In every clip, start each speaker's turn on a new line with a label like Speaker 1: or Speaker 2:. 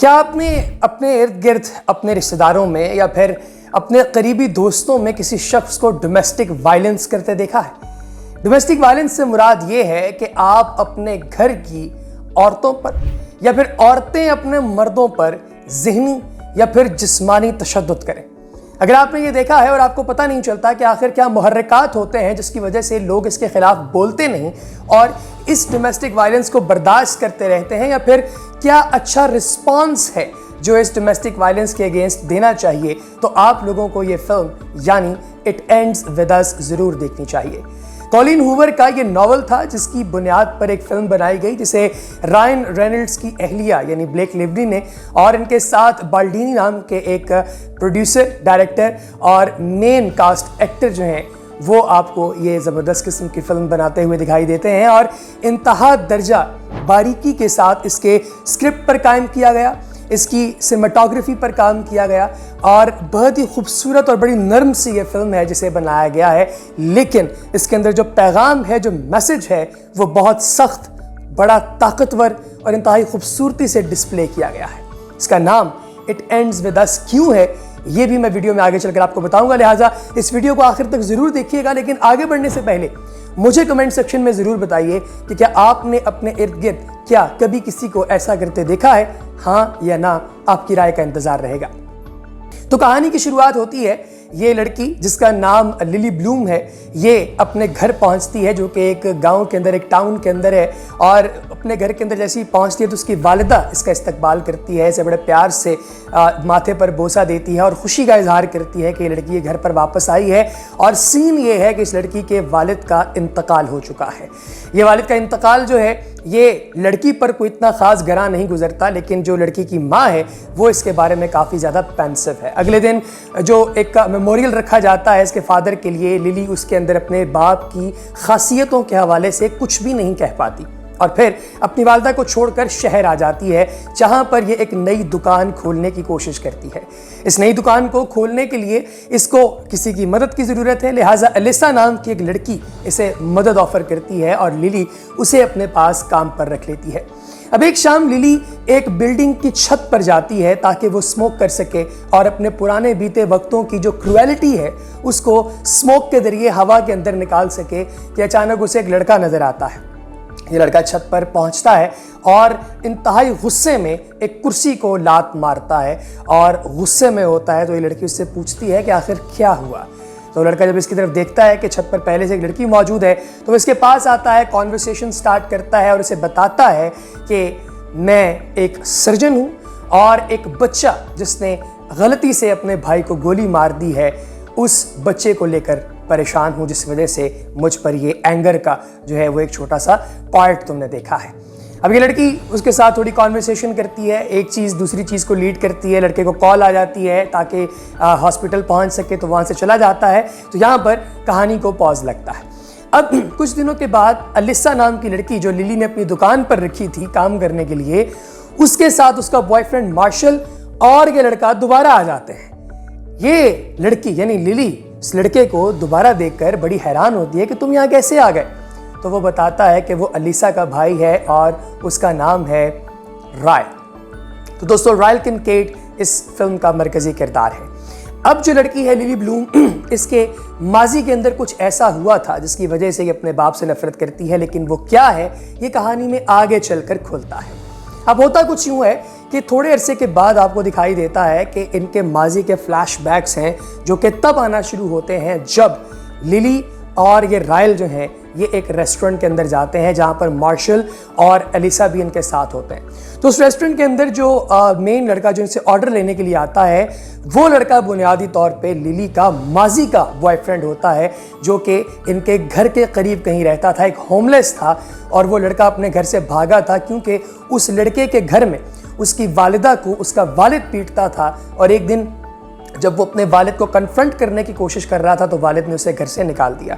Speaker 1: क्या आपने अपने इर्द गिर्द अपने रिश्तेदारों में या फिर अपने करीबी दोस्तों में किसी शख्स को डोमेस्टिक वायलेंस करते देखा है? डोमेस्टिक वायलेंस से मुराद ये है कि आप अपने घर की औरतों पर या फिर औरतें अपने मर्दों पर ज़हनी या फिर जिस्मानी तशद्दुद करें। अगर आपने ये देखा है और आपको पता नहीं चलता कि आखिर क्या मुहर्रिकात होते हैं जिसकी वजह से लोग इसके खिलाफ बोलते नहीं और इस डोमेस्टिक वायलेंस को बर्दाश्त करते रहते हैं, या फिर क्या अच्छा रिस्पॉन्स है जो इस डोमेस्टिक वायलेंस के अगेंस्ट देना चाहिए, तो आप लोगों को ये फिल्म यानी इट एंड्स विद अस ज़रूर देखनी चाहिए। कॉलिन हूवर का ये नॉवल था जिसकी बुनियाद पर एक फिल्म बनाई गई जिसे रायन रेनल्ड्स की अहलिया यानी ब्लेक लिवली ने और इनके साथ बाल्डीनी नाम के एक प्रोड्यूसर, डायरेक्टर और मेन कास्ट एक्टर जो हैं वो आपको ये ज़बरदस्त किस्म की फिल्म बनाते हुए दिखाई देते हैं। और इंतहा दर्जा बारीकी के साथ इसके स्क्रिप्ट पर कायम किया गया, इसकी सिनेमेटोग्राफी पर काम किया गया और बहुत ही खूबसूरत और बड़ी नर्म सी ये फिल्म है जिसे बनाया गया है। लेकिन इसके अंदर जो पैगाम है, जो मैसेज है, वो बहुत सख्त, बड़ा ताकतवर और इंतहाई खूबसूरती से डिस्प्ले किया गया है। इसका नाम इट एंड्स विद अस क्यों है ये भी मैं वीडियो में आगे चलकर आपको बताऊंगा, लिहाजा इस वीडियो को आखिर तक जरूर देखिएगा। लेकिन आगे बढ़ने से पहले मुझे कमेंट सेक्शन में जरूर बताइए कि क्या आपने अपने इर्द गिर्द क्या कभी किसी को ऐसा करते देखा है, हाँ या ना। आपकी राय का इंतजार रहेगा। तो कहानी की शुरुआत होती है, ये लड़की जिसका नाम लिली ब्लूम है, ये अपने घर पहुंचती है जो कि एक गांव के अंदर, एक टाउन के अंदर है। और अपने घर के अंदर जैसे ही पहुंचती है तो उसकी वालिदा इसका इस्तकबाल करती है, इसे बड़े प्यार से माथे पर बोसा देती है और खुशी का इजहार करती है कि ये लड़की घर पर वापस आई है। और सीन ये है कि इस लड़की के वालिद का इंतकाल हो चुका है। ये वालिद का इंतकाल जो है ये लड़की पर कोई इतना ख़ास गरा नहीं गुजरता, लेकिन जो लड़की की माँ है वो इसके बारे में काफ़ी ज़्यादा पेंसिव है। अगले दिन जो एक मेमोरियल रखा जाता है इसके फादर के लिए, लिली उसके अंदर अपने बाप की खासियतों के हवाले से कुछ भी नहीं कह पाती और फिर अपनी वालिदा को छोड़कर शहर आ जाती है जहां पर ये एक नई दुकान खोलने की कोशिश करती है। इस नई दुकान को खोलने के लिए इसको किसी की मदद की ज़रूरत है, लिहाजा एलिसा नाम की एक लड़की इसे मदद ऑफ़र करती है और लिली उसे अपने पास काम पर रख लेती है। अब एक शाम लिली एक बिल्डिंग की छत पर जाती है ताकि वो स्मोक कर सके और अपने पुराने बीते वक्तों की जो क्रुएलिटी है उसको स्मोक के जरिए हवा के अंदर निकाल सके कि अचानक उसे एक लड़का नज़र आता है। ये लड़का छत पर पहुंचता है और इंतहाई गुस्से में एक कुर्सी को लात मारता है और गुस्से में होता है। तो ये लड़की उससे पूछती है कि आखिर क्या हुआ। तो लड़का जब इसकी तरफ देखता है कि छत पर पहले से एक लड़की मौजूद है तो वो इसके पास आता है, कॉन्वर्सेशन स्टार्ट करता है और उसे बताता है कि मैं एक सर्जन हूँ और एक बच्चा जिसने गलती से अपने भाई को गोली मार दी है उस बच्चे को लेकर परेशान हूँ, जिस वजह से मुझ पर ये एंगर का जो है वो एक छोटा सा पार्ट तुमने देखा है। अब ये लड़की उसके साथ थोड़ी कॉन्वर्सेशन करती है, एक चीज़ दूसरी चीज़ को लीड करती है। लड़के को कॉल आ जाती है ताकि हॉस्पिटल पहुंच सके तो वहाँ से चला जाता है। तो यहाँ पर कहानी को पॉज लगता है। अब कुछ दिनों के बाद एलिसा नाम की लड़की जो लिली ने अपनी दुकान पर रखी थी काम करने के लिए, उसके साथ उसका बॉयफ्रेंड मार्शल और ये लड़का दोबारा आ जाते हैं। ये लड़की यानी लिली इस लड़के को दोबारा देखकर बड़ी हैरान होती है कि तुम यहाँ कैसे आ गए। तो वो बताता है कि वो एलिसा का भाई है और उसका नाम है रायल। तो दोस्तों, रायल किनकेड इस फिल्म का मरकजी किरदार है। अब जो लड़की है लिली ब्लूम, इसके माजी के अंदर कुछ ऐसा हुआ था जिसकी वजह से ये अपने बाप से नफरत करती है, लेकिन वो क्या है ये कहानी में आगे चलकर खुलता है। अब होता कुछ यूँ है कि थोड़े अरसे के बाद आपको दिखाई देता है कि इनके माजी के फ्लैशबैक्स हैं जो कि तब आना शुरू होते हैं जब लिली और ये रायल जो हैं ये एक रेस्टोरेंट के अंदर जाते हैं जहाँ पर मार्शल और एलिसा भी इनके साथ होते हैं। तो उस रेस्टोरेंट के अंदर जो मेन लड़का जो इनसे ऑर्डर लेने के लिए आता है वो लड़का बुनियादी तौर पे लिली का माजी का बॉयफ्रेंड होता है जो कि इनके घर के करीब कहीं रहता था, एक होमलेस था। और वो लड़का अपने घर से भागा था क्योंकि उस लड़के के घर में उसकी वालिदा को उसका वालिद पीटता था और एक दिन जब वो अपने वालिद को कन्फ्रंट करने की कोशिश कर रहा था तो वालिद ने उसे घर से निकाल दिया।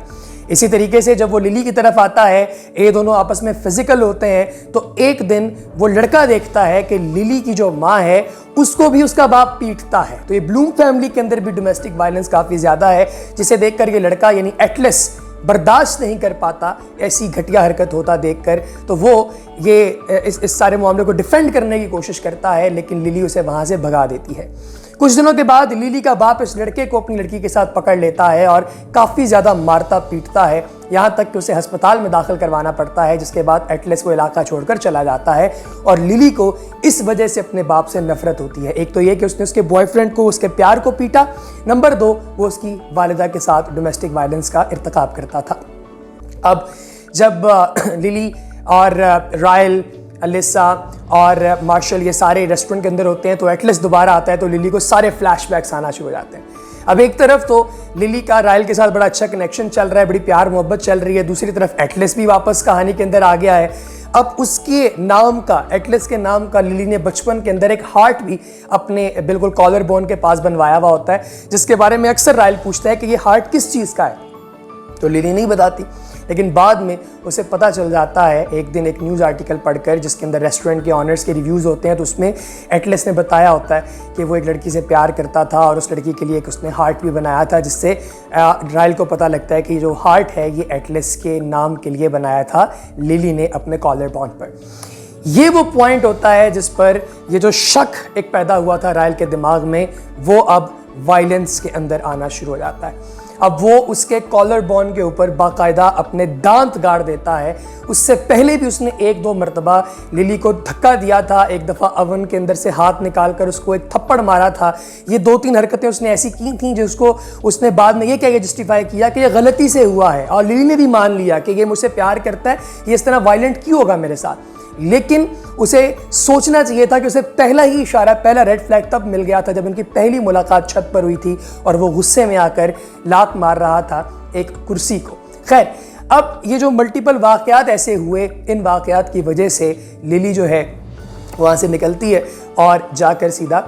Speaker 1: इसी तरीके से जब वो लिली की तरफ आता है, ये दोनों आपस में फिजिकल होते हैं, तो एक दिन वो लड़का देखता है कि लिली की जो माँ है उसको भी उसका बाप पीटता है। तो ये ब्लूम फैमिली के अंदर भी डोमेस्टिक वायलेंस काफ़ी ज़्यादा है, जिसे देखकर ये लड़का यानी एटलस बर्दाश्त नहीं कर पाता ऐसी घटिया हरकत होता देखकर, तो वो ये इस सारे मामले को डिफेंड करने की कोशिश करता है, लेकिन लिली उसे वहाँ से भगा देती है। कुछ दिनों के बाद लिली का बाप इस लड़के को अपनी लड़की के साथ पकड़ लेता है और काफ़ी ज़्यादा मारता पीटता है, यहाँ तक कि उसे अस्पताल में दाखिल करवाना पड़ता है, जिसके बाद एटलस वो इलाका छोड़कर चला जाता है। और लिली को इस वजह से अपने बाप से नफरत होती है। एक तो ये कि उसने उसके बॉयफ्रेंड को, उसके प्यार को पीटा, नंबर 2 वो उसकी वालिदा के साथ डोमेस्टिक वायलेंस का इर्तिकाब करता था। अब जब लिली और रायल, अलिसा और मार्शल ये सारे रेस्टोरेंट के अंदर होते हैं, तो एटलस दोबारा आता है, तो लिली को सारे फ्लैशबैक्स आना शुरू हो जाते हैं। अब एक तरफ तो लिली का रायल के साथ बड़ा अच्छा कनेक्शन चल रहा है, बड़ी प्यार मोहब्बत चल रही है, दूसरी तरफ एटलस भी वापस कहानी के अंदर आ गया है। अब उसके नाम का, एटलस के नाम का, लिली ने बचपन के अंदर एक हार्ट भी अपने बिल्कुल कॉलर बोन के पास बनवाया हुआ होता है, जिसके बारे में अक्सर रायल पूछता है कि ये हार्ट किस चीज़ का है, तो लिली नहीं बताती। लेकिन बाद में उसे पता चल जाता है एक दिन एक न्यूज़ आर्टिकल पढ़कर, जिसके अंदर रेस्टोरेंट के ऑनर्स के रिव्यूज़ होते हैं, तो उसमें एटलस ने बताया होता है कि वो एक लड़की से प्यार करता था और उस लड़की के लिए एक उसने हार्ट भी बनाया था, जिससे रायल को पता लगता है कि जो हार्ट है ये एटलस के नाम के लिए बनाया था लिली ने अपने कॉलर बोन पर। ये वो पॉइंट होता है जिस पर ये जो शक एक पैदा हुआ था रायल के दिमाग में, वो अब वायलेंस के अंदर आना शुरू हो जाता है। अब वो उसके कॉलर बोन के ऊपर बाकायदा अपने दांत गाड़ देता है। उससे पहले भी उसने 1-2 मरतबा लिली को धक्का दिया था, एक दफ़ा अवन के अंदर से हाथ निकाल कर उसको एक थप्पड़ मारा था। ये 2-3 हरकतें उसने ऐसी की थी जिसको उसने बाद में ये कह के जस्टिफाई किया कि ये गलती से हुआ है, और लिली ने भी मान लिया कि ये मुझसे प्यार करता है, ये इस तरह वायलेंट क्यों होगा मेरे साथ। लेकिन उसे सोचना चाहिए था कि उसे पहला ही इशारा, पहला रेड फ्लैग तब मिल गया था जब उनकी पहली मुलाकात छत पर हुई थी और वो गुस्से में आकर लात मार रहा था एक कुर्सी को। खैर, अब ये जो मल्टीपल वाक़यात ऐसे हुए, इन वाक़यात की वजह से लिली जो है वहाँ से निकलती है और जाकर सीधा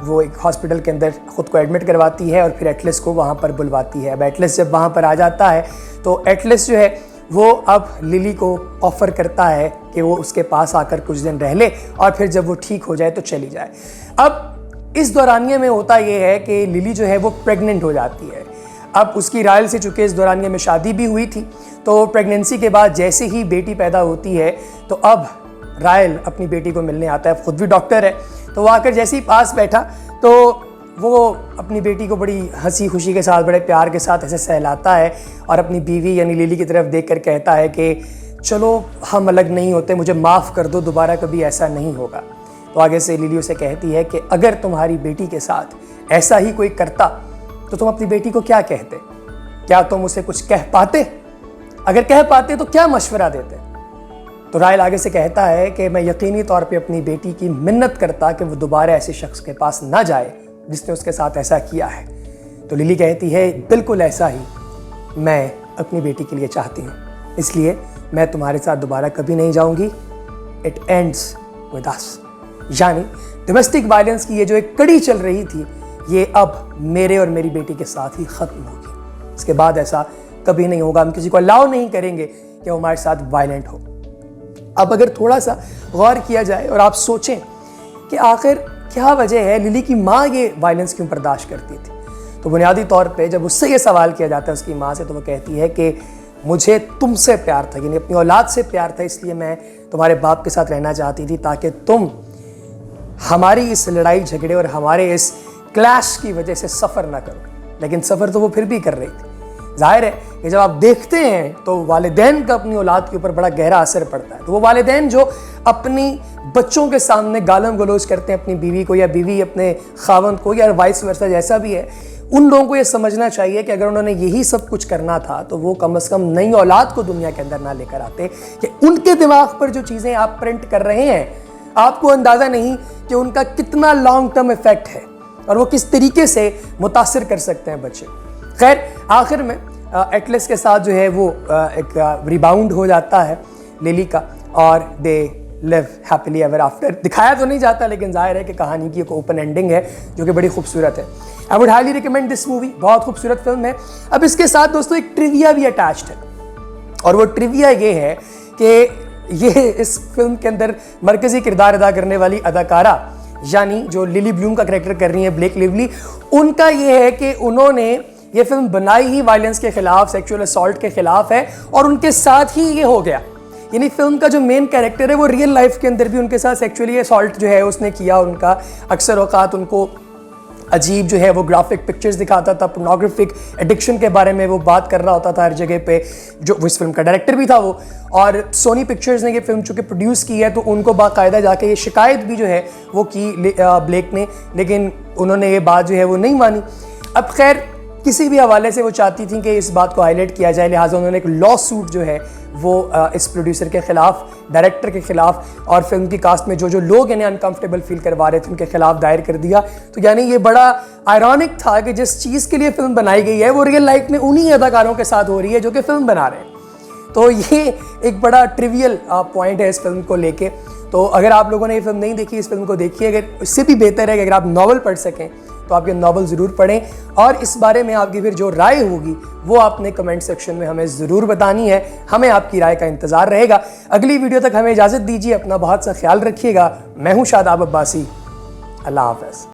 Speaker 1: वो एक हॉस्पिटल के अंदर ख़ुद को एडमिट करवाती है और फिर एटलस को वहाँ पर बुलवाती है। अब एटलस जब वहाँ पर आ जाता है तो एटलस जो है वो अब लिली को ऑफ़र करता है कि वो उसके पास आकर कुछ दिन रह ले और फिर जब वो ठीक हो जाए तो चली जाए। अब इस दौरानिए में होता ये है कि लिली जो है वो प्रेग्नेंट हो जाती है। अब उसकी रायल से, चूँकि इस दौरानिए में शादी भी हुई थी, तो प्रेगनेंसी के बाद जैसे ही बेटी पैदा होती है तो अब रायल अपनी बेटी को मिलने आता है। खुद भी डॉक्टर है, तो वो आकर जैसे ही पास बैठा तो वो अपनी बेटी को बड़ी हंसी खुशी के साथ, बड़े प्यार के साथ ऐसे सहलाता है और अपनी बीवी यानी लिली की तरफ देखकर कहता है कि चलो हम अलग नहीं होते, मुझे माफ़ कर दो, दोबारा कभी ऐसा नहीं होगा। तो आगे से लिली उसे कहती है कि अगर तुम्हारी बेटी के साथ ऐसा ही कोई करता तो तुम अपनी बेटी को क्या कहते, क्या तुम उसे कुछ कह पाते, अगर कह पाते तो क्या मशवरा देते। तो रायल आगे से कहता है कि मैं यकीनी तौर पे अपनी बेटी की मिन्नत करता कि वो दोबारा ऐसे शख्स के पास ना जाए जिसने उसके साथ ऐसा किया है। तो लिली कहती है बिल्कुल ऐसा ही मैं अपनी बेटी के लिए चाहती हूँ, इसलिए मैं तुम्हारे साथ दोबारा कभी नहीं जाऊँगी। इट एंड्स विद अस, यानी डोमेस्टिक वायलेंस की ये जो एक कड़ी चल रही थी, ये अब मेरे और मेरी बेटी के साथ ही ख़त्म होगी। इसके बाद ऐसा कभी नहीं होगा, हम किसी को अलाउ नहीं करेंगे कि वो हमारे साथ वायलेंट हो। अब अगर थोड़ा सा गौर किया जाए और आप सोचें कि आखिर क्या वजह है, लिली की माँ ये वायलेंस क्यों बर्दाश्त करती थी, तो बुनियादी तौर पे जब उससे ये सवाल किया जाता है उसकी माँ से, तो वो कहती है कि मुझे तुमसे प्यार था, यानी अपनी औलाद से प्यार था, इसलिए मैं तुम्हारे बाप के साथ रहना चाहती थी ताकि तुम हमारी इस लड़ाई झगड़े और हमारे इस क्लैश की वजह से सफ़र ना करो। लेकिन सफ़र तो वो फिर भी कर रही थी। जाहिर है कि जब आप देखते हैं तो वालिदैन का अपनी औलाद के ऊपर बड़ा गहरा असर पड़ता है। तो वो वालिदैन जो अपनी बच्चों के सामने गालम गलोच करते हैं अपनी बीवी को, या बीवी अपने खावंद को, या वाइस वर्सा जैसा भी है, उन लोगों को ये समझना चाहिए कि अगर उन्होंने यही सब कुछ करना था तो वो कम से कम नई औलाद को दुनिया के अंदर ना लेकर आते। कि उनके दिमाग पर जो चीज़ें आप प्रिंट कर रहे हैं, आपको अंदाज़ा नहीं कि उनका कितना लॉन्ग टर्म इफेक्ट है और वो किस तरीके से मुतासिर कर सकते हैं बच्चे। खैर, आखिर में एटलस के साथ जो है वो एक रिबाउंड हो जाता है लिली का, और they live happily ever after. दिखाया तो नहीं जाता, लेकिन जाहिर है कि कहानी की एक ओपन एंडिंग है जो कि बड़ी खूबसूरत है। I would highly recommend this movie, बहुत खूबसूरत फिल्म है। अब इसके साथ दोस्तों एक ट्रिविया भी अटैच्ड है, और वो ट्रिविया ये है कि ये इस फिल्म के अंदर मरकज़ी किरदार अदा करने वाली अदाकारा, यानी जो लिली ब्लूम का करैक्टर कर रही है ब्लेक लिवली, उनका ये है कि उन्होंने ये फिल्म बनाई ही वायलेंस के खिलाफ, सेक्सुअल असॉल्ट के खिलाफ है और उनके साथ ही ये हो गया। यानी फिल्म का जो मेन कैरेक्टर है वो रियल लाइफ के अंदर भी उनके साथ सेक्सुअली असॉल्ट जो है उसने किया। उनका अक्सर औकात उनको अजीब जो है वो ग्राफिक पिक्चर्स दिखाता था, पोर्नोग्राफिक एडिक्शन के बारे में वो बात कर रहा होता था हर जगह पे। जो इस फिल्म का डायरेक्टर भी था वो, और सोनी पिक्चर्स ने ये फिल्म चूँकि प्रोड्यूस की है तो उनको बाकायदा जाके ये शिकायत भी जो है वो की ब्लेक ने, लेकिन उन्होंने ये बात जो है वो नहीं मानी। अब खैर किसी भी हवाले से वो चाहती थी कि इस बात को हाईलाइट किया जाए, लिहाजा उन्होंने एक लॉ सूट जो है वो इस प्रोड्यूसर के खिलाफ, डायरेक्टर के खिलाफ और फिल्म की कास्ट में जो जो लोग इन्हें अनकंफर्टेबल फील करवा रहे थे उनके खिलाफ दायर कर दिया। तो यानी ये बड़ा आयरॉनिक था कि जिस चीज़ के लिए फिल्म बनाई गई है वो रियल लाइफ में उन्हीं अदाकारों के साथ हो रही है जो कि फिल्म बना रहे हैं। तो ये एक बड़ा ट्रिवियल पॉइंट है इस फिल्म को लेके। तो अगर आप लोगों ने ये फिल्म नहीं देखी, इस फिल्म को देखिए। अगर इससे भी बेहतर है कि अगर आप नॉवल पढ़ सकें तो आप ये नॉवल ज़रूर पढ़ें, और इस बारे में आपकी फिर जो राय होगी वो आपने कमेंट सेक्शन में हमें ज़रूर बतानी है। हमें आपकी राय का इंतज़ार रहेगा। अगली वीडियो तक हमें इजाज़त दीजिए, अपना बहुत सा ख्याल रखिएगा। मैं हूँ शादाब अब्बासी। अल्लाह हाफ़िज़।